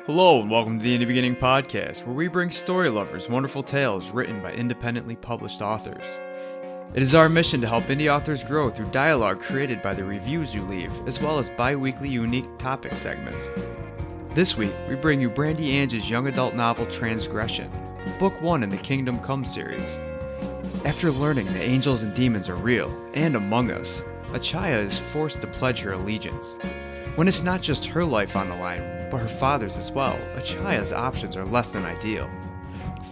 Hello and welcome to the In the Beginning podcast, where we bring story lovers wonderful tales written by independently published authors. It is our mission to help indie authors grow through dialogue created by the reviews you leave, as well as bi-weekly unique topic segments. This week, we bring you Brandy Ange's young adult novel Transgression, Book 1 in the Kingdom Come series. After learning that angels and demons are real and among us, Achaia is forced to pledge her allegiance. When it's not just her life on the line, but her father's as well, Achaia's options are less than ideal.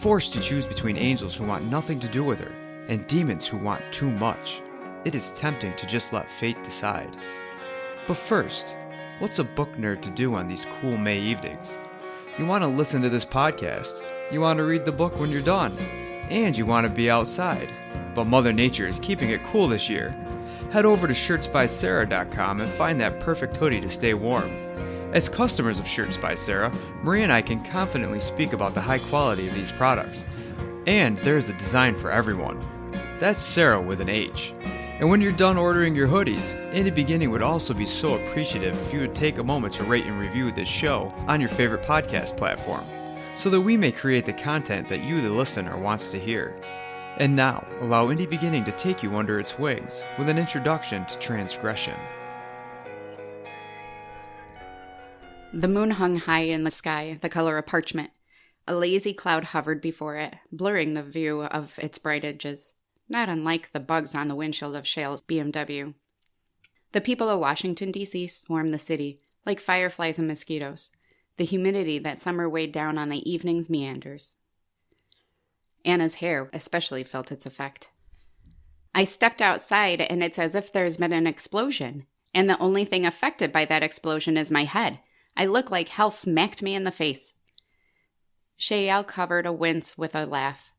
Forced to choose between angels who want nothing to do with her and demons who want too much, it is tempting to just let fate decide. But first, what's a book nerd to do on these cool May evenings? You want to listen to this podcast, you want to read the book when you're done, and you want to be outside. But Mother Nature is keeping it cool this year. Head over to shirtsbysarah.com and find that perfect hoodie to stay warm. As customers of Shirts by Sarah, Marie and I can confidently speak about the high quality of these products. And there is a design for everyone. That's Sarah with an H. And when you're done ordering your hoodies, In the Beginning would also be so appreciative if you would take a moment to rate and review this show on your favorite podcast platform, so that we may create the content that you, the listener, wants to hear. And now, allow In the Beginning to take you under its wings with an introduction to Transgression. The moon hung high in the sky, the color of parchment. A lazy cloud hovered before it, blurring the view of its bright edges, not unlike the bugs on the windshield of Shale's BMW. The people of Washington, D.C. swarmed the city, like fireflies and mosquitoes. The humidity that summer weighed down on the evening's meanders. Anna's hair especially felt its effect. I stepped outside, and it's as if there's been an explosion, and the only thing affected by that explosion is my head. I look like hell smacked me in the face. Shale covered a wince with a laugh.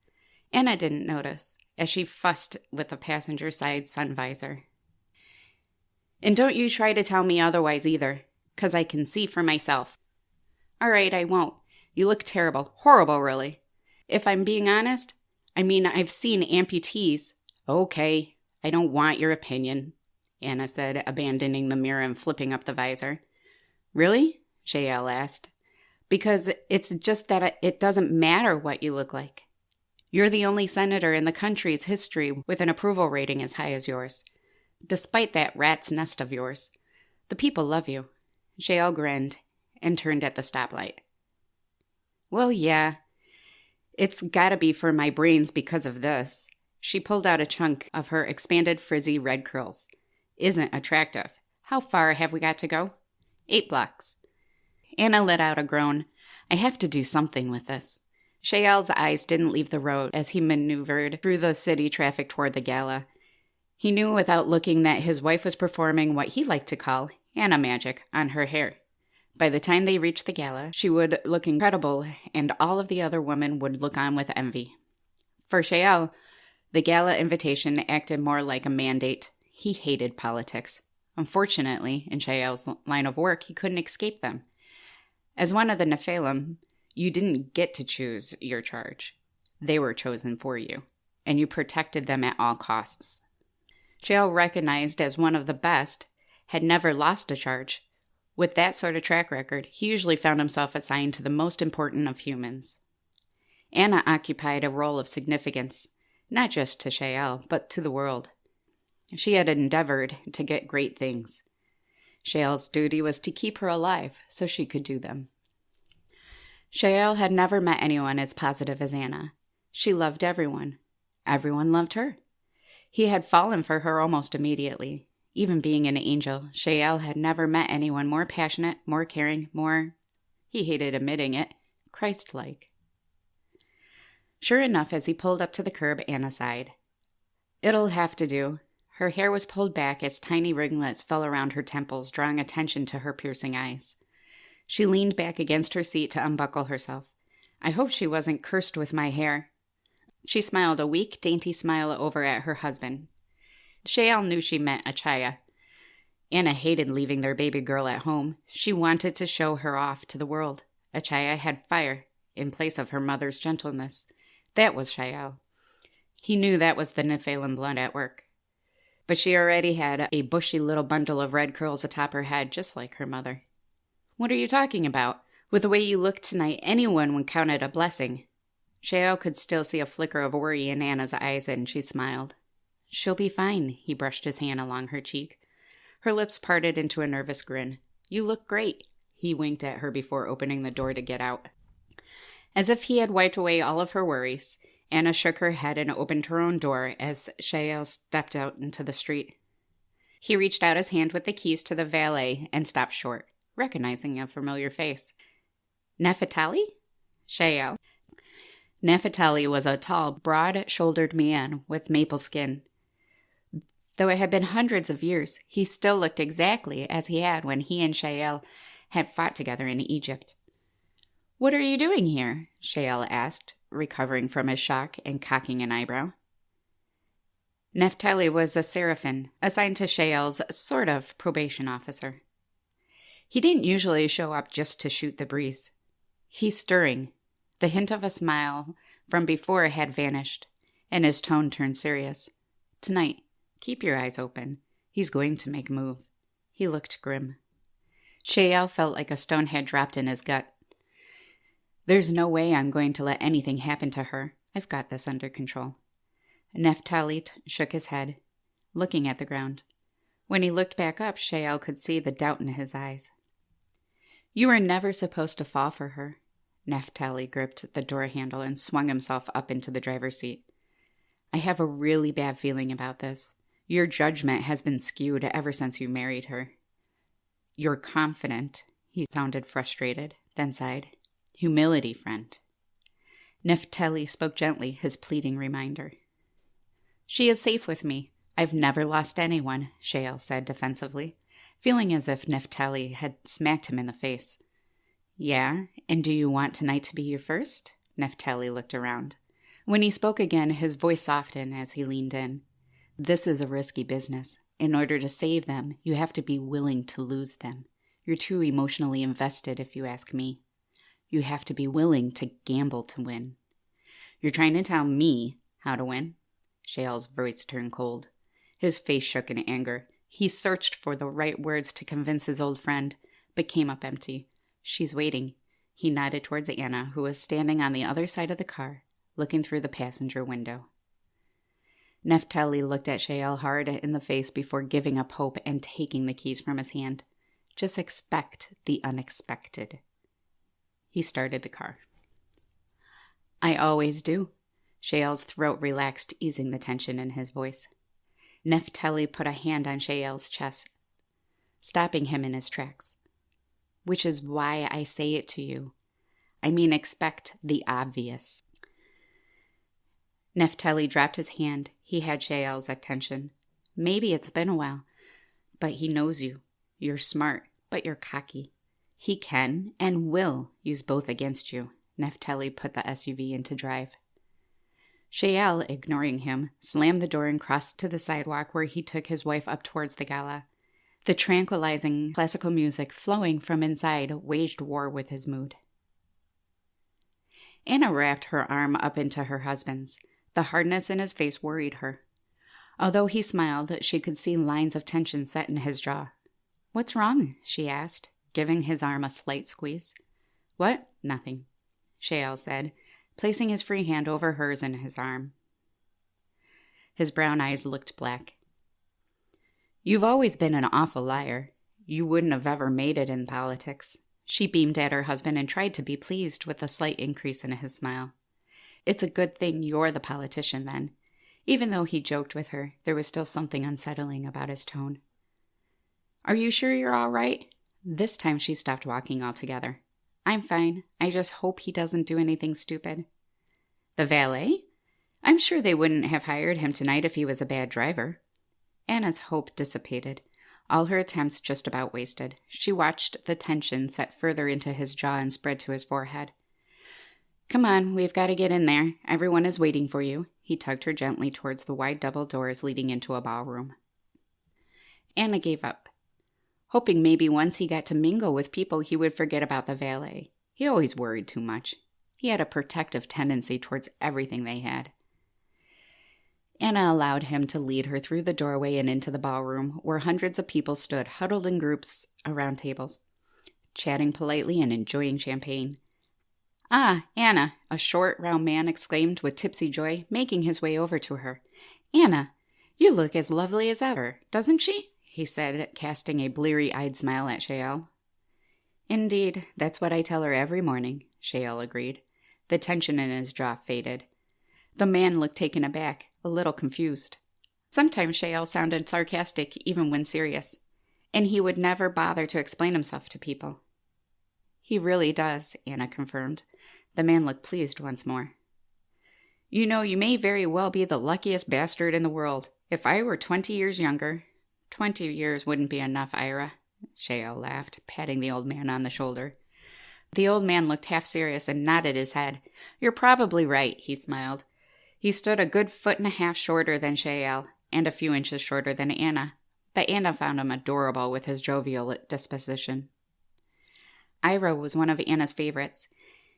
Anna didn't notice, as she fussed with the passenger side sun visor. And don't you try to tell me otherwise either, 'cause I can see for myself. All right, I won't. You look terrible. Horrible, really. If I'm being honest, I've seen amputees. Okay, I don't want your opinion, Anna said, abandoning the mirror and flipping up the visor. Really? Shale asked. Because it's just that it doesn't matter what you look like. You're the only senator in the country's history with an approval rating as high as yours, despite that rat's nest of yours. The people love you. Shale grinned and turned at the stoplight. Well, yeah. It's gotta be for my brains because of this. She pulled out a chunk of her expanded frizzy red curls. Isn't attractive. How far have we got to go? 8 blocks. Anna let out a groan. I have to do something with this. Shale's eyes didn't leave the road as he maneuvered through the city traffic toward the gala. He knew without looking that his wife was performing what he liked to call Anna magic on her hair. By the time they reached the gala, she would look incredible, and all of the other women would look on with envy. For Shale, the gala invitation acted more like a mandate. He hated politics. Unfortunately, in Shale's line of work, he couldn't escape them. As one of the Nephilim, you didn't get to choose your charge. They were chosen for you, and you protected them at all costs. Shale, recognized as one of the best, had never lost a charge. With that sort of track record, he usually found himself assigned to the most important of humans. Anna occupied a role of significance, not just to Shale, but to the world. She had endeavored to get great things. Shale's duty was to keep her alive so she could do them. Shale had never met anyone as positive as Anna. She loved everyone. Everyone loved her. He had fallen for her almost immediately. Even being an angel, Shale had never met anyone more passionate, more caring, more, he hated admitting it, Christ-like. Sure enough, as he pulled up to the curb, Anna sighed. It'll have to do. Her hair was pulled back as tiny ringlets fell around her temples, drawing attention to her piercing eyes. She leaned back against her seat to unbuckle herself. I hope she wasn't cursed with my hair. She smiled a weak, dainty smile over at her husband. Shale knew she meant Achaia. Anna hated leaving their baby girl at home. She wanted to show her off to the world. Achaia had fire in place of her mother's gentleness. That was Shale. He knew that was the Nephilim blood at work. But she already had a bushy little bundle of red curls atop her head, just like her mother. What are you talking about? With the way you look tonight, anyone would count it a blessing. Shale could still see a flicker of worry in Anna's eyes, and she smiled. She'll be fine, he brushed his hand along her cheek. Her lips parted into a nervous grin. You look great, he winked at her before opening the door to get out. As if he had wiped away all of her worries, Anna shook her head and opened her own door as Shale stepped out into the street. He reached out his hand with the keys to the valet and stopped short, recognizing a familiar face. Neftali? Shale. Neftali was a tall, broad-shouldered man with maple skin. Though it had been hundreds of years, he still looked exactly as he had when he and Shale had fought together in Egypt. What are you doing here? Shale asked, recovering from his shock and cocking an eyebrow. Neftali was a Seraphim, assigned to Shale's sort of probation officer. He didn't usually show up just to shoot the breeze. He's stirring. The hint of a smile from before had vanished, and his tone turned serious. Tonight, keep your eyes open. He's going to make a move. He looked grim. Shale felt like a stone had dropped in his gut. There's no way I'm going to let anything happen to her. I've got this under control. Neftali shook his head, looking at the ground. When he looked back up, Shale could see the doubt in his eyes. You were never supposed to fall for her. Neftali gripped the door handle and swung himself up into the driver's seat. I have a really bad feeling about this. Your judgment has been skewed ever since you married her. You're confident. He sounded frustrated, then sighed. Humility, friend. Neftali spoke gently, his pleading reminder. She is safe with me. I've never lost anyone, Shale said defensively, feeling as if Neftali had smacked him in the face. Yeah, and do you want tonight to be your first? Neftali looked around. When he spoke again, his voice softened as he leaned in. This is a risky business. In order to save them, you have to be willing to lose them. You're too emotionally invested, if you ask me. You have to be willing to gamble to win. You're trying to tell me how to win? Shale's voice turned cold. His face shook in anger. He searched for the right words to convince his old friend, but came up empty. She's waiting. He nodded towards Anna, who was standing on the other side of the car, looking through the passenger window. Neftali looked at Shale hard in the face before giving up hope and taking the keys from his hand. Just expect the unexpected. He started the car. I always do. Shale's throat relaxed, easing the tension in his voice. Neftali put a hand on Shale's chest, stopping him in his tracks. Which is why I say it to you. I mean, expect the obvious. Neftali dropped his hand. He had Shale's attention. Maybe it's been a while, but he knows you. You're smart, but you're cocky. He can and will use both against you. Neftali put the SUV into drive. Shale, ignoring him, slammed the door and crossed to the sidewalk where he took his wife up towards the gala. The tranquilizing classical music flowing from inside waged war with his mood. Anna wrapped her arm up into her husband's. The hardness in his face worried her. Although he smiled, she could see lines of tension set in his jaw. What's wrong? She asked, giving his arm a slight squeeze. What? Nothing, Shale said, placing his free hand over hers and his arm. His brown eyes looked black. You've always been an awful liar. You wouldn't have ever made it in politics. She beamed at her husband and tried to be pleased with a slight increase in his smile. It's a good thing you're the politician, then. Even though he joked with her, there was still something unsettling about his tone. Are you sure you're all right? This time she stopped walking altogether. I'm fine. I just hope he doesn't do anything stupid. The valet? I'm sure they wouldn't have hired him tonight if he was a bad driver. Anna's hope dissipated. All her attempts just about wasted. She watched the tension set further into his jaw and spread to his forehead. Come on, we've got to get in there. Everyone is waiting for you. He tugged her gently towards the wide double doors leading into a ballroom. Anna gave up, hoping maybe once he got to mingle with people he would forget about the valet. He always worried too much. He had a protective tendency towards everything they had. Anna allowed him to lead her through the doorway and into the ballroom, where hundreds of people stood huddled in groups around tables. chatting politely and enjoying champagne. "Ah, Anna," a short, round man exclaimed with tipsy joy, making his way over to her. "Anna, you look as lovely as ever, doesn't she?" he said, casting a bleary-eyed smile at Shale. "Indeed, that's what I tell her every morning," Shale agreed. The tension in his jaw faded. The man looked taken aback, a little confused. Sometimes Shale sounded sarcastic even when serious, and he would never bother to explain himself to people. "He really does," Anna confirmed. The man looked pleased once more. "You know, you may very well be the luckiest bastard in the world. If I were 20 years younger—" 20 years wouldn't be enough, Ira," Shale laughed, patting the old man on the shoulder. The old man looked half serious and nodded his head. "You're probably right," he smiled. He stood a good 1.5 feet shorter than Shale, and a few inches shorter than Anna, but Anna found him adorable with his jovial disposition. Ira was one of Anna's favorites.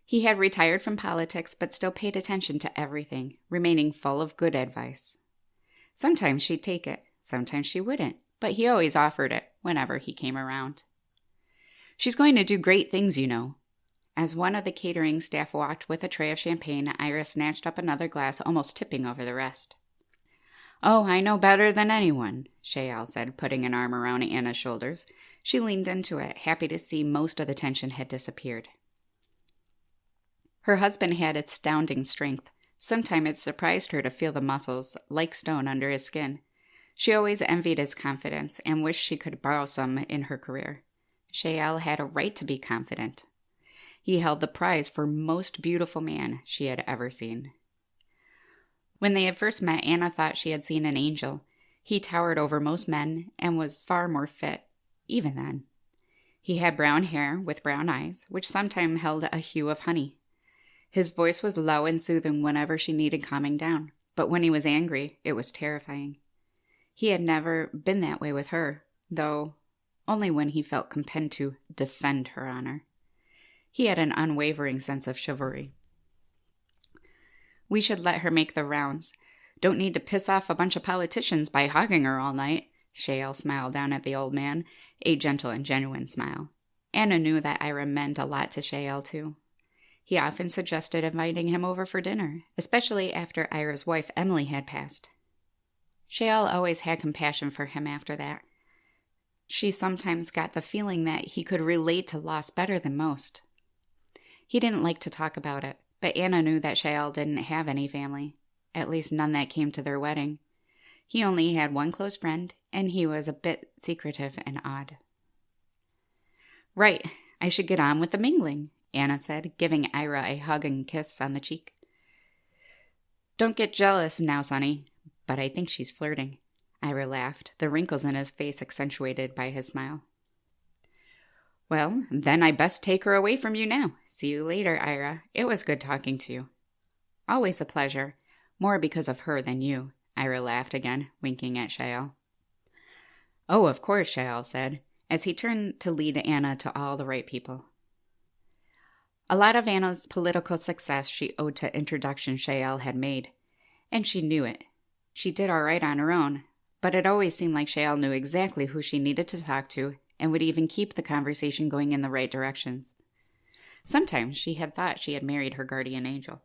He had retired from politics, but still paid attention to everything, remaining full of good advice. Sometimes she'd take it, sometimes she wouldn't, but he always offered it whenever he came around. "She's going to do great things, you know." As one of the catering staff walked with a tray of champagne, Ira snatched up another glass, almost tipping over the rest. "Oh, I know better than anyone," Shale said, putting an arm around Anna's shoulders. She leaned into it, happy to see most of the tension had disappeared. Her husband had astounding strength. Sometimes it surprised her to feel the muscles, like stone, under his skin. She always envied his confidence and wished she could borrow some in her career. Shale had a right to be confident. He held the prize for most beautiful man she had ever seen. When they had first met, Anna thought she had seen an angel. He towered over most men and was far more fit, even then. He had brown hair with brown eyes, which sometimes held a hue of honey. His voice was low and soothing whenever she needed calming down, but when he was angry, it was terrifying. He had never been that way with her, though only when he felt compelled to defend her honor. He had an unwavering sense of chivalry. "We should let her make the rounds. Don't need to piss off a bunch of politicians by hogging her all night." Shale smiled down at the old man, a gentle and genuine smile. Anna knew that Ira meant a lot to Shale, too. He often suggested inviting him over for dinner, especially after Ira's wife Emily had passed. Shale always had compassion for him after that. She sometimes got the feeling that he could relate to loss better than most. He didn't like to talk about it, but Anna knew that Shale didn't have any family, at least none that came to their wedding. He only had one close friend, and he was a bit secretive and odd. "Right, I should get on with the mingling," Anna said, giving Ira a hug and kiss on the cheek. "Don't get jealous now, Sonny, but I think she's flirting." Ira laughed, the wrinkles in his face accentuated by his smile. "Well, then I best take her away from you now. See you later, Ira. It was good talking to you." "Always a pleasure. More because of her than you." Ira laughed again, winking at Shale. "Oh, of course," Shale said, as he turned to lead Anna to all the right people. A lot of Anna's political success she owed to introductions Shale had made, and she knew it. She did all right on her own, but it always seemed like Shale knew exactly who she needed to talk to and would even keep the conversation going in the right directions. Sometimes she had thought she had married her guardian angel.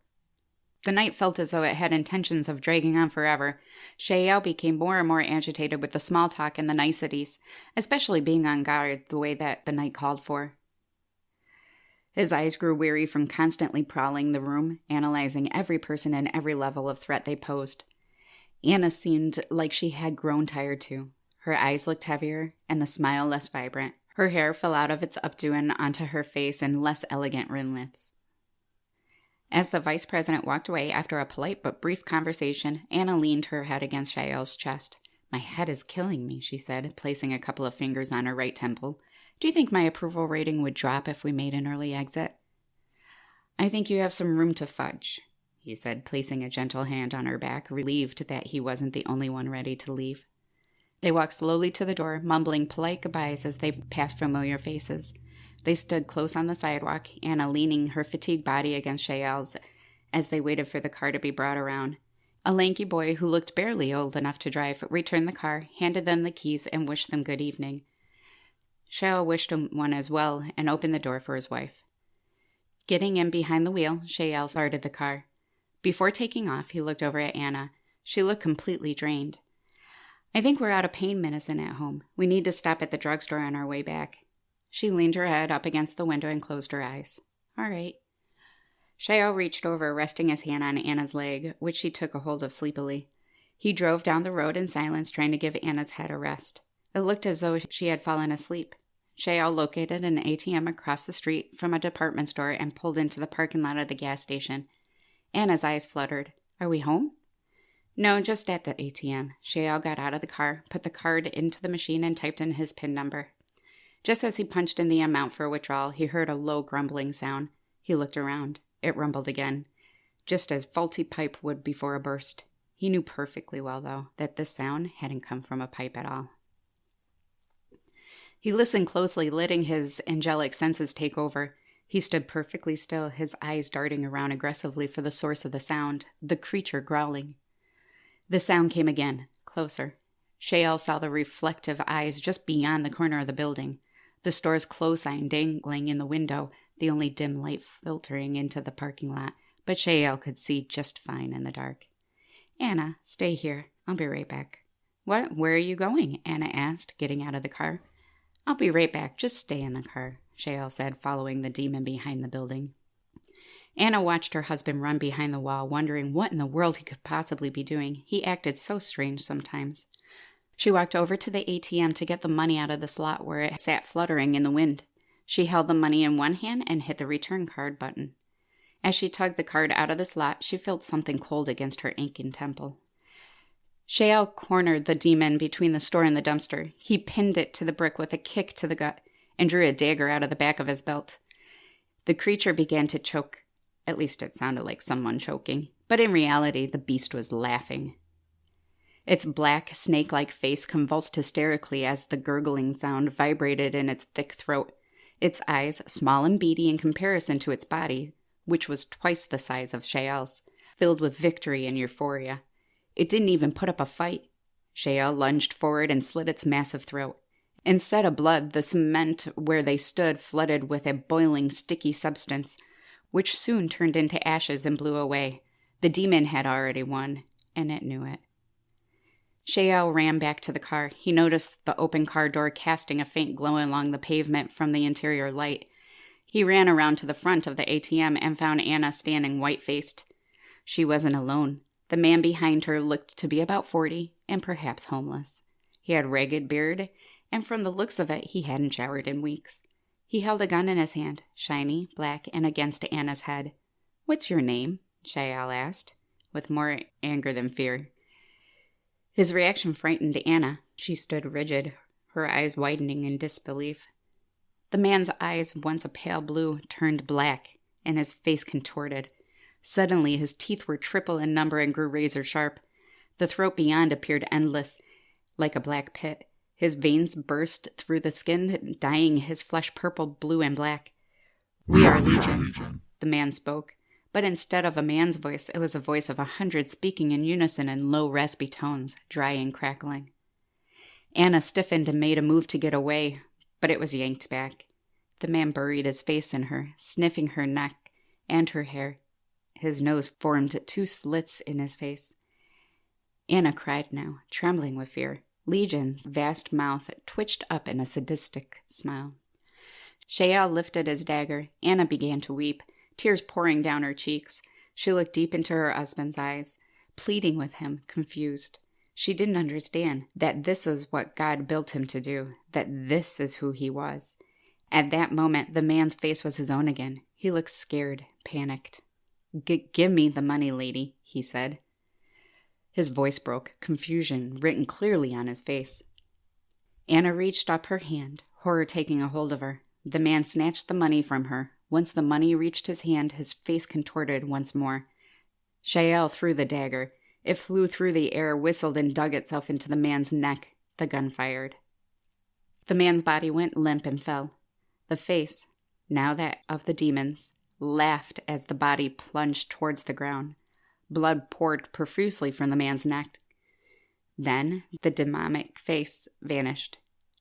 The night felt as though it had intentions of dragging on forever. Shale became more and more agitated with the small talk and the niceties, especially being on guard the way that the night called for. His eyes grew weary from constantly prowling the room, analyzing every person and every level of threat they posed. Anna seemed like she had grown tired too. Her eyes looked heavier, and the smile less vibrant. Her hair fell out of its updo and onto her face in less elegant ringlets. As the vice president walked away after a polite but brief conversation, Anna leaned her head against Shale's chest. "My head is killing me," she said, placing a couple of fingers on her right temple. "Do you think my approval rating would drop if we made an early exit?" "I think you have some room to fudge," he said, placing a gentle hand on her back, relieved that he wasn't the only one ready to leave. They walked slowly to the door, mumbling polite goodbyes as they passed familiar faces. They stood close on the sidewalk, Anna leaning her fatigued body against Shale's as they waited for the car to be brought around. A lanky boy who looked barely old enough to drive returned the car, handed them the keys, and wished them good evening. Shale wished him one as well and opened the door for his wife. Getting in behind the wheel, Shale started the car. Before taking off, he looked over at Anna. She looked completely drained. "I think we're out of pain medicine at home. We need to stop at the drugstore on our way back." She leaned her head up against the window and closed her eyes. "All right." Shale reached over, resting his hand on Anna's leg, which she took a hold of sleepily. He drove down the road in silence, trying to give Anna's head a rest. It looked as though she had fallen asleep. Shale located an ATM across the street from a department store and pulled into the parking lot of the gas station. Anna's eyes fluttered. "Are we home?" "No, just at the ATM." Shale got out of the car, put the card into the machine, and typed in his PIN number. Just as he punched in the amount for withdrawal, he heard a low grumbling sound. He looked around. It rumbled again, just as faulty pipe would before a burst. He knew perfectly well, though, that this sound hadn't come from a pipe at all. He listened closely, letting his angelic senses take over. He stood perfectly still, his eyes darting around aggressively for the source of the sound, the creature growling. The sound came again, closer. Shale saw the reflective eyes just beyond the corner of the building, the store's close sign dangling in the window, the only dim light filtering into the parking lot, but Shale could see just fine in the dark. "Anna, stay here. I'll be right back." "What? Where are you going?" Anna asked, getting out of the car. "I'll be right back. Just stay in the car," Shale said, following the demon behind the building. Anna watched her husband run behind the wall, wondering what in the world he could possibly be doing. He acted so strange sometimes. She walked over to the ATM to get the money out of the slot where it sat fluttering in the wind. She held the money in one hand and hit the return card button. As she tugged the card out of the slot, she felt something cold against her aching temple. Shale cornered the demon between the store and the dumpster. He pinned it to the brick with a kick to the gut and drew a dagger out of the back of his belt. The creature began to choke. At least it sounded like someone choking. But in reality, the beast was laughing. Its black, snake-like face convulsed hysterically as the gurgling sound vibrated in its thick throat. Its eyes, small and beady in comparison to its body, which was twice the size of Shale's, filled with victory and euphoria. It didn't even put up a fight. Shale lunged forward and slit its massive throat. Instead of blood, the cement where they stood flooded with a boiling, sticky substance, which soon turned into ashes and blew away. The demon had already won, and it knew it. Shale ran back to the car. He noticed the open car door casting a faint glow along the pavement from the interior light. He ran around to the front of the ATM and found Anna standing white-faced. She wasn't alone. The man behind her looked to be about 40 and perhaps homeless. He had ragged beard, and from the looks of it, he hadn't showered in weeks. He held a gun in his hand, shiny, black, and against Anna's head. "What's your name?" Shale asked, with more anger than fear. His reaction frightened Anna. She stood rigid, her eyes widening in disbelief. The man's eyes, once a pale blue, turned black, and his face contorted. Suddenly, his teeth were triple in number and grew razor sharp. The throat beyond appeared endless, like a black pit. His veins burst through the skin, dyeing his flesh purple, blue, and black. "We are Legion," the man spoke. But instead of a man's voice, it was a voice of 100 speaking in unison in low, raspy tones, dry and crackling. Anna stiffened and made a move to get away, but it was yanked back. The man buried his face in her, sniffing her neck and her hair. His nose formed 2 slits in his face. Anna cried now, trembling with fear. Legion's vast mouth twitched up in a sadistic smile. Shale lifted his dagger. Anna began to weep, tears pouring down her cheeks. She looked deep into her husband's eyes, pleading with him, confused. She didn't understand that this is what God built him to do, that this is who he was. At that moment, the man's face was his own again. He looked scared, panicked. "Give me the money, lady," he said. His voice broke, confusion written clearly on his face. Anna reached up her hand, horror taking a hold of her. The man snatched the money from her. Once the money reached his hand, his face contorted once more. Shale threw the dagger. It flew through the air, whistled, and dug itself into the man's neck. The gun fired. The man's body went limp and fell. The face, now that of the demon's, laughed as the body plunged towards the ground. Blood poured profusely from the man's neck. Then the demonic face vanished.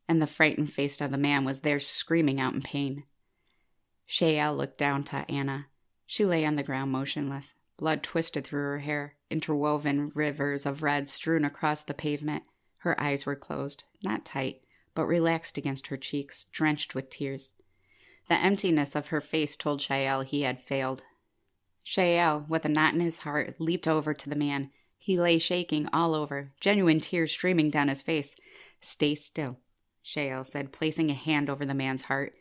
and the frightened face of the man was there screaming out in pain. Shale looked down to Anna. She lay on the ground motionless, blood twisted through her hair, interwoven rivers of red strewn across the pavement. Her eyes were closed, not tight, but relaxed against her cheeks, drenched with tears. The emptiness of her face told Shale he had failed. Shale, with a knot in his heart, leaped over to the man. He lay shaking all over, genuine tears streaming down his face. "Stay still," Shale said, placing a hand over the man's heart.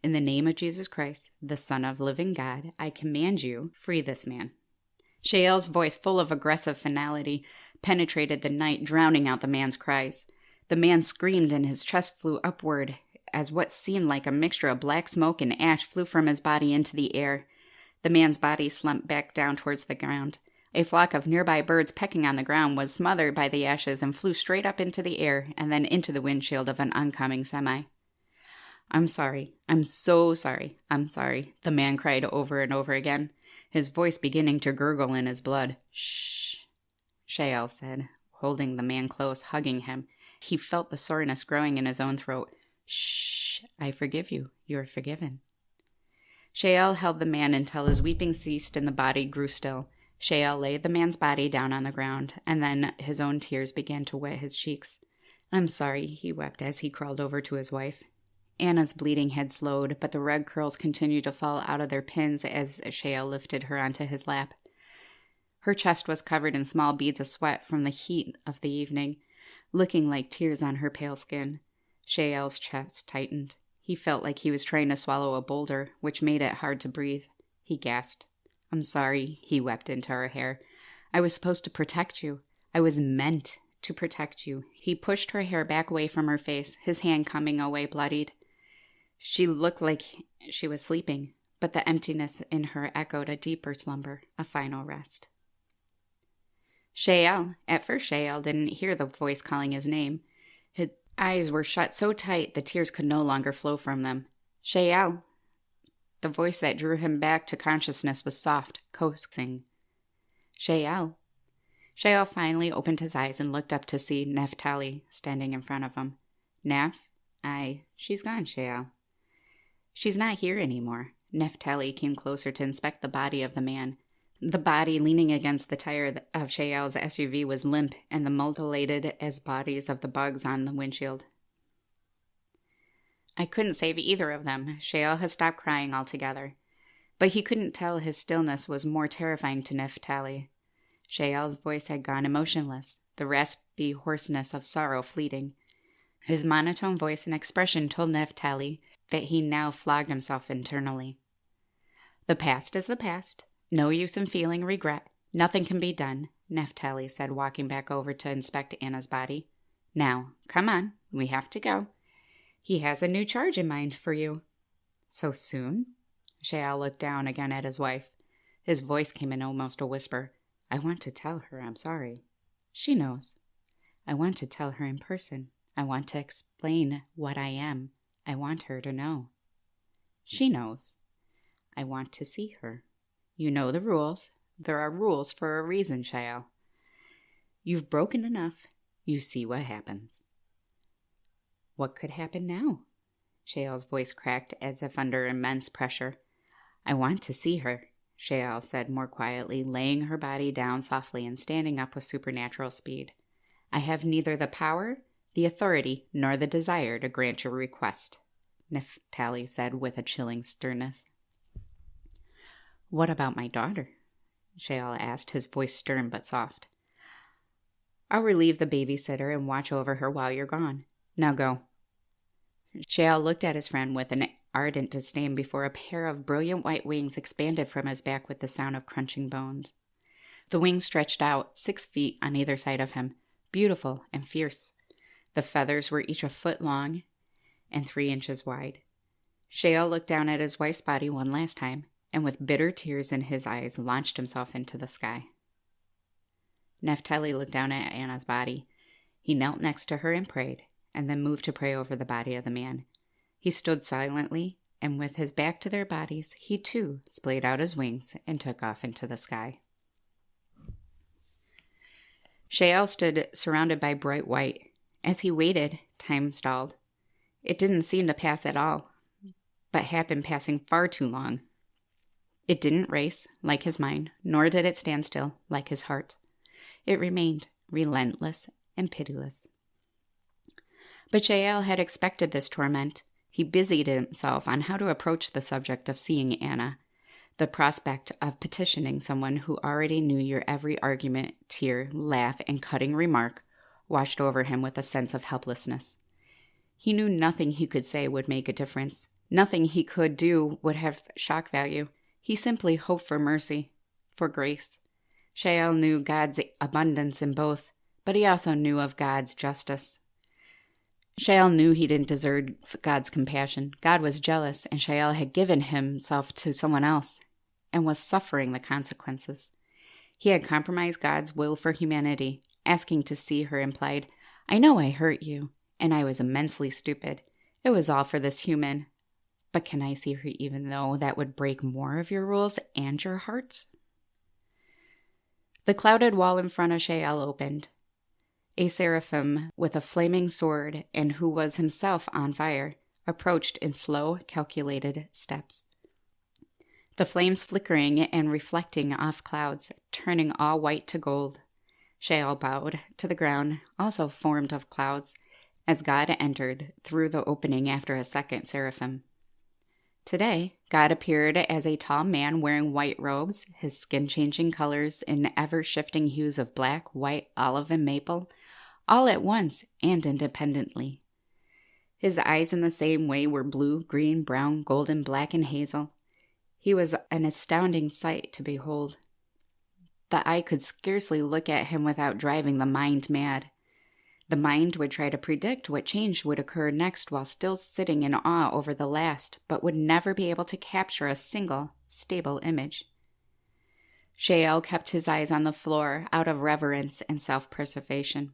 "In the name of Jesus Christ, the Son of living God, I command you, free this man." Shale's voice, full of aggressive finality, penetrated the night, drowning out the man's cries. The man screamed and his chest flew upward as what seemed like a mixture of black smoke and ash flew from his body into the air. The man's body slumped back down towards the ground. A flock of nearby birds pecking on the ground was smothered by the ashes and flew straight up into the air and then into the windshield of an oncoming semi. "I'm sorry. I'm so sorry. I'm sorry," the man cried over and over again, his voice beginning to gurgle in his blood. "Shh," Shale said, holding the man close, hugging him. He felt the soreness growing in his own throat. "Shh, I forgive you. You're forgiven." Shale held the man until his weeping ceased and the body grew still. Shale laid the man's body down on the ground, and then his own tears began to wet his cheeks. "I'm sorry," he wept as he crawled over to his wife. Anna's bleeding had slowed, but the red curls continued to fall out of their pins as Shale lifted her onto his lap. Her chest was covered in small beads of sweat from the heat of the evening, looking like tears on her pale skin. Shale's chest tightened. He felt like he was trying to swallow a boulder, which made it hard to breathe. He gasped. "I'm sorry," he wept into her hair. "I was supposed to protect you. I was meant to protect you." He pushed her hair back away from her face, his hand coming away bloodied. She looked like she was sleeping, but the emptiness in her echoed a deeper slumber, a final rest. Shale. At first Shale didn't hear the voice calling his name. His eyes were shut so tight the tears could no longer flow from them. "Shale." The voice that drew him back to consciousness was soft, coaxing. "Shale." Shale finally opened his eyes and looked up to see Neftali standing in front of him. "Nef? She's gone, Shale." "She's not here anymore." Neftali came closer to inspect the body of the man. The body leaning against the tire of Shale's SUV was limp and the mutilated as bodies of the bugs on the windshield. "I couldn't save either of them." Shale had stopped crying altogether. But he couldn't tell his stillness was more terrifying to Neftali. Shale's voice had gone emotionless, the raspy hoarseness of sorrow fleeting. His monotone voice and expression told Neftali that he now flogged himself internally. "The past is the past. No use in feeling regret. Nothing can be done," Neftali said, walking back over to inspect Anna's body. "Now, come on. We have to go. He has a new charge in mind for you." "So soon?" Shale looked down again at his wife. His voice came in almost a whisper. "I want to tell her I'm sorry. She knows. I want to tell her in person. I want to explain what I am. I want her to know. She knows. I want to see her. You know the rules. There are rules for a reason, Shale. You've broken enough. You see what happens." "What could happen now?" Shale's voice cracked as if under immense pressure. "I want to see her," Shale said more quietly, laying her body down softly and standing up with supernatural speed. "I have neither the power, the authority, nor the desire to grant your request," Neftali said with a chilling sternness. "What about my daughter?" Shale asked, his voice stern but soft. "I'll relieve the babysitter and watch over her while you're gone. Now go." Shale looked at his friend with an ardent disdain before a pair of brilliant white wings expanded from his back with the sound of crunching bones. The wings stretched out 6 feet on either side of him, beautiful and fierce. The feathers were each a foot long and 3 inches wide. Shale looked down at his wife's body one last time, and with bitter tears in his eyes launched himself into the sky. Neftali looked down at Anna's body. He knelt next to her and prayed, and then moved to pray over the body of the man. He stood silently, and with his back to their bodies, he too splayed out his wings and took off into the sky. Shale stood surrounded by bright white. As he waited, time stalled. It didn't seem to pass at all, but had been passing far too long. It didn't race, like his mind, nor did it stand still, like his heart. It remained relentless and pitiless. But Shale had expected this torment. He busied himself on how to approach the subject of seeing Anna. The prospect of petitioning someone who already knew your every argument, tear, laugh, and cutting remark washed over him with a sense of helplessness. He knew nothing he could say would make a difference. Nothing he could do would have shock value. He simply hoped for mercy, for grace. Shale knew God's abundance in both, but he also knew of God's justice. Shale knew he didn't deserve God's compassion. God was jealous, and Shale had given himself to someone else and was suffering the consequences. He had compromised God's will for humanity. Asking to see her implied, I know I hurt you, and I was immensely stupid. It was all for this human. But can I see her even though that would break more of your rules and your heart? The clouded wall in front of Shale opened. A seraphim with a flaming sword, and who was himself on fire, approached in slow, calculated steps. The flames flickering and reflecting off clouds, turning all white to gold. Shale bowed to the ground, also formed of clouds, as God entered through the opening after a second seraphim. Today, God appeared as a tall man wearing white robes, his skin changing colors in ever-shifting hues of black, white, olive, and maple, all at once and independently. His eyes in the same way were blue, green, brown, golden, black, and hazel. He was an astounding sight to behold. The eye could scarcely look at him without driving the mind mad. The mind would try to predict what change would occur next while still sitting in awe over the last, but would never be able to capture a single, stable image. Shale kept his eyes on the floor out of reverence and self-preservation.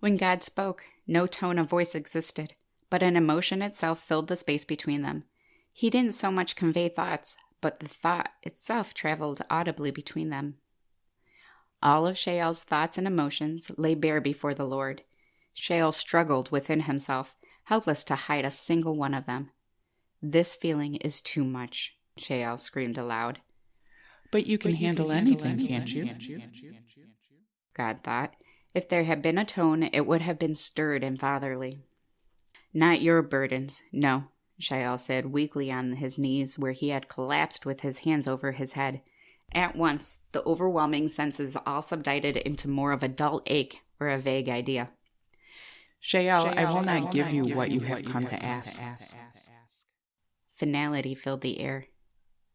When God spoke, no tone of voice existed, but an emotion itself filled the space between them. He didn't so much convey thoughts, but the thought itself traveled audibly between them. All of Shale's thoughts and emotions lay bare before the Lord. Shale struggled within himself, helpless to hide a single one of them. This feeling is too much, Shale screamed aloud. But you can handle anything, can't you? God thought. If there had been a tone, it would have been stirred and fatherly. Not your burdens, no, Shale said weakly on his knees where he had collapsed with his hands over his head. At once, the overwhelming senses all subdivided into more of a dull ache or a vague idea. Shale, I will not give you what you have come to ask. Finality filled the air.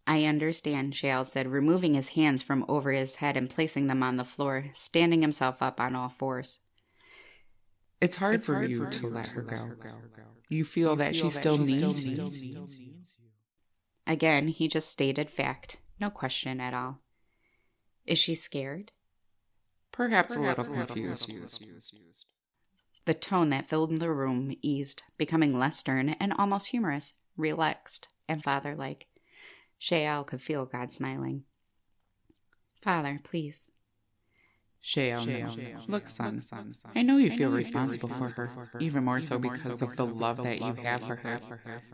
I understand, Shale said, removing his hands from over his head and placing them on the floor, standing himself up on all fours. It's hard for you to let her go. You feel that she still needs you. Again, he just stated fact. No question at all. Is she scared? Perhaps a little confused. The tone that filled the room eased, becoming less stern and almost humorous, relaxed, and father-like. Shale could feel God smiling. Father, please. Shale, look, son, I know you feel responsible for her, even more so because of the love that you have for her.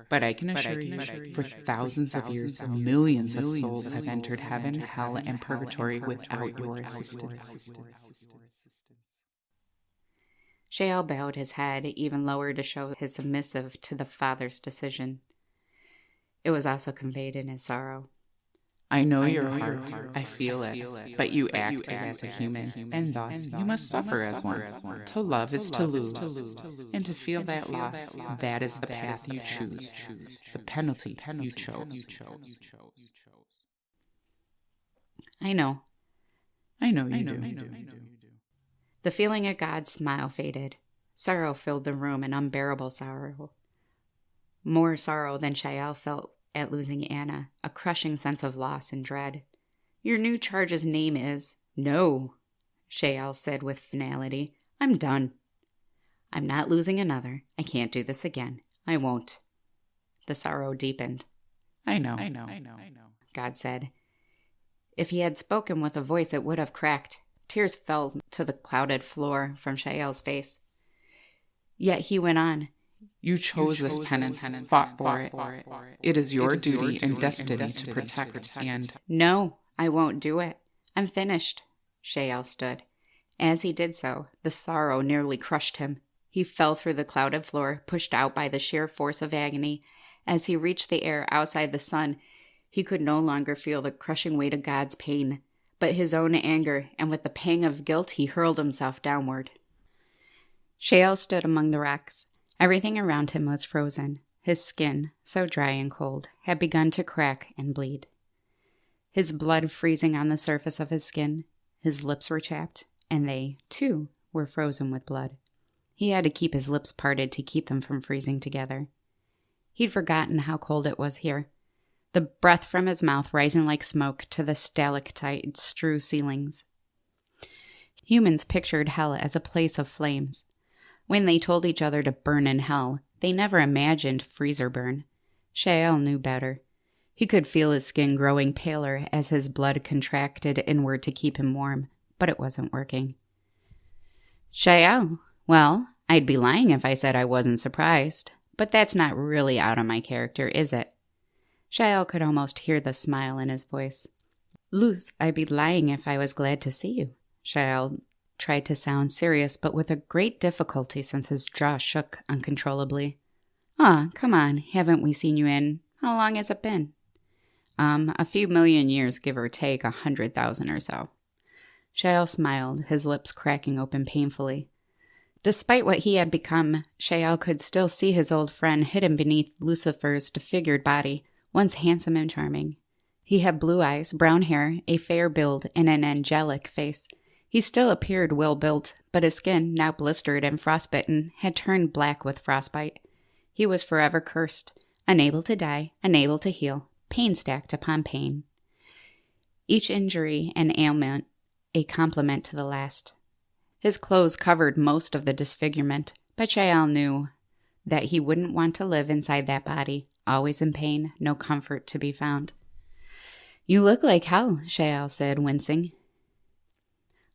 But I can assure you, for thousands of years, millions of souls have entered heaven, hell, and purgatory without your assistance. Shale bowed his head even lower to show his submissive to the father's decision. It was also conveyed in his sorrow. I know your heart, I feel it, but you acted as a human, and thus you must suffer as one. To love is to lose, and to feel that loss, that is the path you choose, the penalty you chose. I know you do. The feeling of God's smile faded. Sorrow filled the room, an unbearable sorrow. More sorrow than Shale felt at losing Anna, a crushing sense of loss and dread. Your new charge's name is... No, Shale said with finality. I'm done. I'm not losing another. I can't do this again. I won't. The sorrow deepened. I know, God said. If he had spoken with a voice, it would have cracked. Tears fell to the clouded floor from Shale's face. Yet he went on. You chose this penance, fought for it. It is your duty and destiny to protect and... No, I won't do it. I'm finished. Shale stood. As he did so, the sorrow nearly crushed him. He fell through the clouded floor, pushed out by the sheer force of agony. As he reached the air outside the sun, he could no longer feel the crushing weight of God's pain, but his own anger, and with the pang of guilt he hurled himself downward. Shale stood among the rocks. Everything around him was frozen. His skin, so dry and cold, had begun to crack and bleed. His blood freezing on the surface of his skin, his lips were chapped, and they, too, were frozen with blood. He had to keep his lips parted to keep them from freezing together. He'd forgotten how cold it was here. The breath from his mouth rising like smoke to the stalactite-strewn ceilings. Humans pictured hell as a place of flames. When they told each other to burn in hell, they never imagined freezer burn. Shale knew better. He could feel his skin growing paler as his blood contracted inward to keep him warm, but it wasn't working. Shale, well, I'd be lying if I said I wasn't surprised, but that's not really out of my character, is it? Shale could almost hear the smile in his voice. Luce, I'd be lying if I was glad to see you. Shale tried to sound serious, but with a great difficulty since his jaw shook uncontrollably. Come on, haven't we seen you in... How long has it been? A few million years, give or take 100,000 or so. Shale smiled, his lips cracking open painfully. Despite what he had become, Shale could still see his old friend hidden beneath Lucifer's disfigured body, once handsome and charming. He had blue eyes, brown hair, a fair build, and an angelic face. He still appeared well-built, but his skin, now blistered and frostbitten, had turned black with frostbite. He was forever cursed, unable to die, unable to heal, pain stacked upon pain. Each injury and ailment a complement to the last. His clothes covered most of the disfigurement, but Shale knew that he wouldn't want to live inside that body, always in pain, no comfort to be found. You look like hell, Shale said, wincing.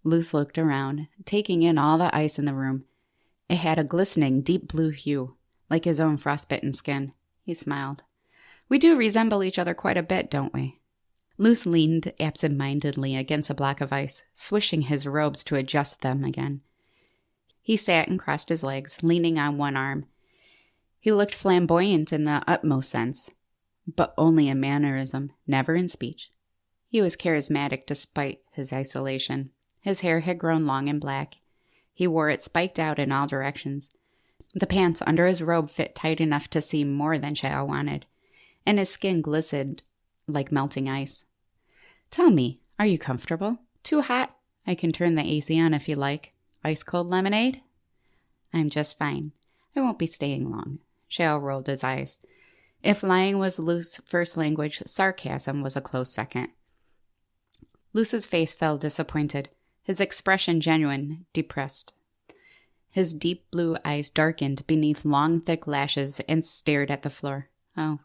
Luce looked around, taking in all the ice in the room. It had a glistening, deep blue hue, like his own frostbitten skin. He smiled. We do resemble each other quite a bit, don't we? Luce leaned absent-mindedly against a block of ice, swishing his robes to adjust them again. He sat and crossed his legs, leaning on one arm. He looked flamboyant in the utmost sense, but only in mannerism, never in speech. He was charismatic despite his isolation. His hair had grown long and black. He wore it spiked out in all directions. The pants under his robe fit tight enough to see more than Shale wanted, and his skin glistened like melting ice. Tell me, are you comfortable? Too hot? I can turn the AC on if you like. Ice-cold lemonade? I'm just fine. I won't be staying long. Shale rolled his eyes. If lying was Luce's first language, sarcasm was a close second. Luce's face fell disappointed, his expression genuine, depressed. His deep blue eyes darkened beneath long, thick lashes and stared at the floor. Oh.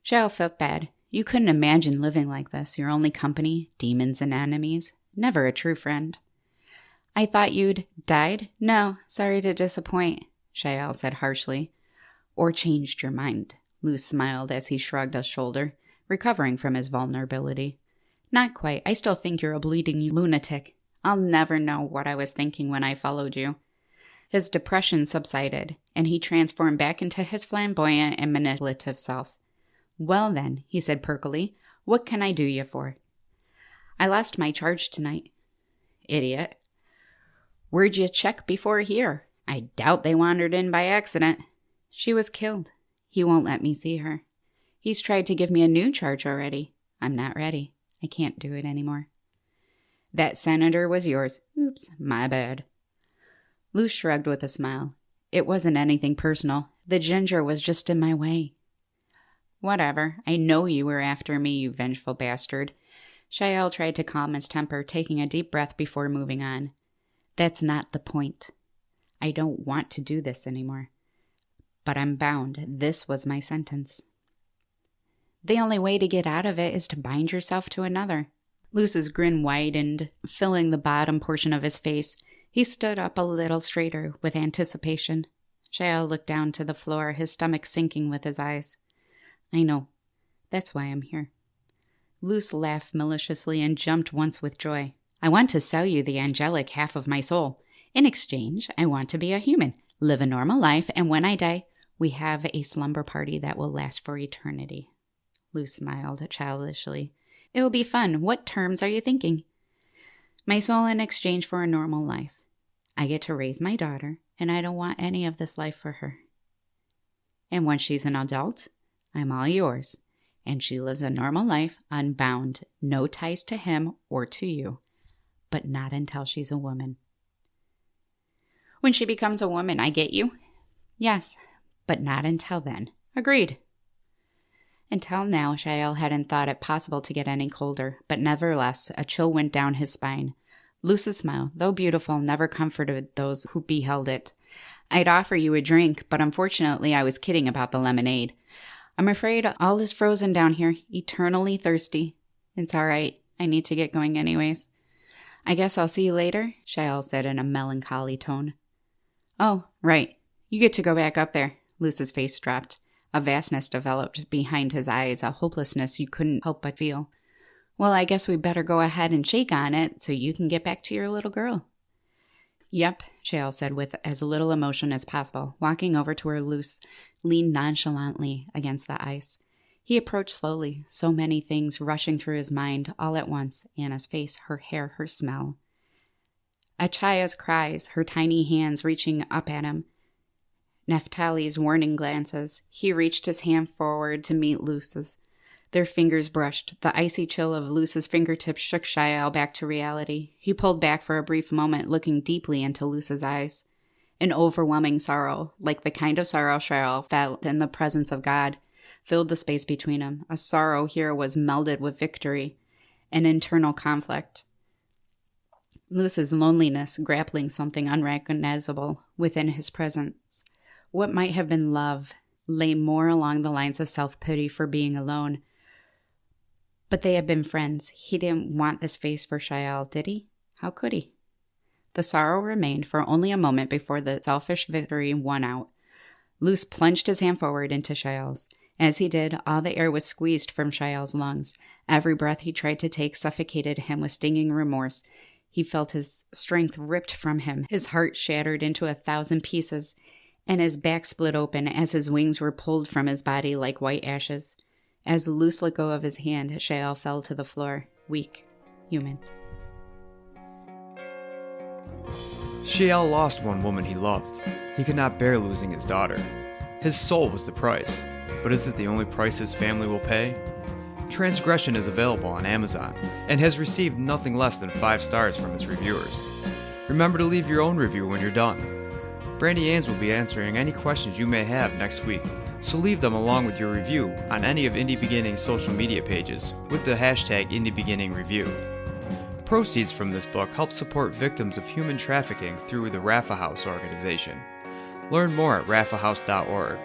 Shale felt bad. You couldn't imagine living like this, your only company, demons and enemies. Never a true friend. I thought you'd died? No, sorry to disappoint, Shale said harshly. Or changed your mind, Luce smiled as he shrugged a shoulder, recovering from his vulnerability. Not quite. I still think you're a bleeding lunatic. I'll never know what I was thinking when I followed you. His depression subsided, and he transformed back into his flamboyant and manipulative self. Well then, he said perkily, what can I do you for? I lost my charge tonight. Idiot. Where'd you check before here? I doubt they wandered in by accident. She was killed. He won't let me see her. He's tried to give me a new charge already. I'm not ready. I can't do it anymore. That senator was yours. Oops, my bad. Luce shrugged with a smile. It wasn't anything personal. The ginger was just in my way. Whatever. I know you were after me, you vengeful bastard. Shale tried to calm his temper, taking a deep breath before moving on. That's not the point. I don't want to do this anymore. But I'm bound. This was my sentence. The only way to get out of it is to bind yourself to another. Luce's grin widened, filling the bottom portion of his face. He stood up a little straighter with anticipation. Shale looked down to the floor, his stomach sinking with his eyes. I know. That's why I'm here. Luce laughed maliciously and jumped once with joy. I want to sell you the angelic half of my soul. In exchange, I want to be a human, live a normal life, and when I die, we have a slumber party that will last for eternity. Luce smiled childishly. It will be fun. What terms are you thinking? My soul in exchange for a normal life. I get to raise my daughter, and I don't want any of this life for her. And once she's an adult, I'm all yours, and she lives a normal life, unbound, no ties to him or to you, but not until she's a woman. When she becomes a woman, I get you? Yes, but not until then. Agreed. Until now, Shale hadn't thought it possible to get any colder, but nevertheless, a chill went down his spine. Luce's smile, though beautiful, never comforted those who beheld it. I'd offer you a drink, but unfortunately I was kidding about the lemonade. I'm afraid all is frozen down here, eternally thirsty. It's all right. I need to get going anyways. I guess I'll see you later, Shale said in a melancholy tone. Oh, right. You get to go back up there. Luce's face dropped. A vastness developed behind his eyes, a hopelessness you couldn't help but feel. Well, I guess we better go ahead and shake on it so you can get back to your little girl. Yep, Shale said with as little emotion as possible, walking over to where Luce leaned nonchalantly against the ice. He approached slowly, so many things rushing through his mind all at once. Anna's face, her hair, her smell. Achaia's cries, her tiny hands reaching up at him. Neftali's warning glances. He reached his hand forward to meet Luce's. Their fingers brushed. The icy chill of Luce's fingertips shook Shale back to reality. He pulled back for a brief moment, looking deeply into Luce's eyes. An overwhelming sorrow, like the kind of sorrow Shale felt in the presence of God, filled the space between them. A sorrow here was melded with victory, an internal conflict. Luce's loneliness grappling something unrecognizable within his presence. What might have been love lay more along the lines of self-pity for being alone. But they had been friends. He didn't want this face for Shale, did he? How could he? The sorrow remained for only a moment before the selfish victory won out. Luce plunged his hand forward into Shale's. As he did, all the air was squeezed from Shale's lungs. Every breath he tried to take suffocated him with stinging remorse. He felt his strength ripped from him, his heart shattered into 1,000 pieces, and his back split open as his wings were pulled from his body like white ashes. As Luce let go of his hand, Shale fell to the floor, weak, human. Shale lost one woman he loved. He could not bear losing his daughter. His soul was the price, but is it the only price his family will pay? Transgression is available on Amazon and has received nothing less than 5 stars from its reviewers. Remember to leave your own review when you're done. Brandy Ange will be answering any questions you may have next week, so leave them along with your review on any of Indie Beginning's social media pages with the hashtag IndieBeginningReview. Proceeds from this book help support victims of human trafficking through the Rafa House organization. Learn more at rafahouse.org.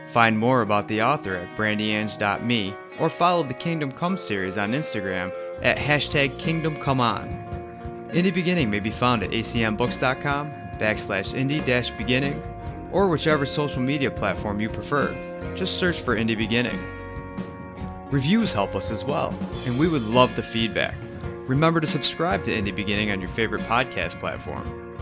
Find more about the author at brandyange.me or follow the Kingdom Come series on Instagram at hashtag KingdomComeOn. Indie Beginning may be found at acmbooks.com/indie-beginning or whichever social media platform you prefer. Just search for Indie Beginning. Reviews help us as well, and we would love the feedback. Remember to subscribe to Indie Beginning on your favorite podcast platform.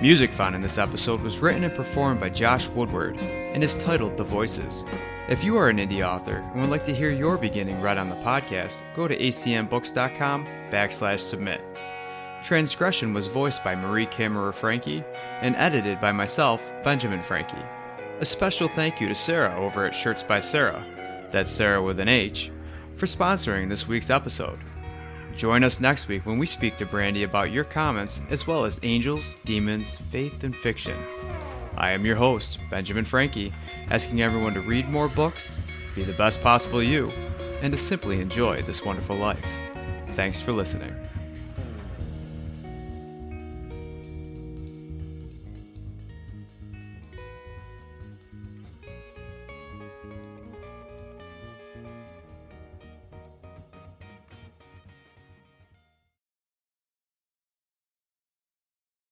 Music found in this episode was written and performed by Josh Woodward and is titled The Voices. If you are an indie author and would like to hear your beginning read on the podcast, go to acmbooks.com/submit. Transgression was voiced by Kammerer Franke and edited by myself, Benjamin Franke. A special thank you to Sarah over at Shirts by Sarah, that's Sarah with an H, for sponsoring this week's episode. Join us next week when we speak to Brandy about your comments as well as angels, demons, faith, and fiction. I am your host, Benjamin Franke, asking everyone to read more books, be the best possible you, and to simply enjoy this wonderful life. Thanks for listening.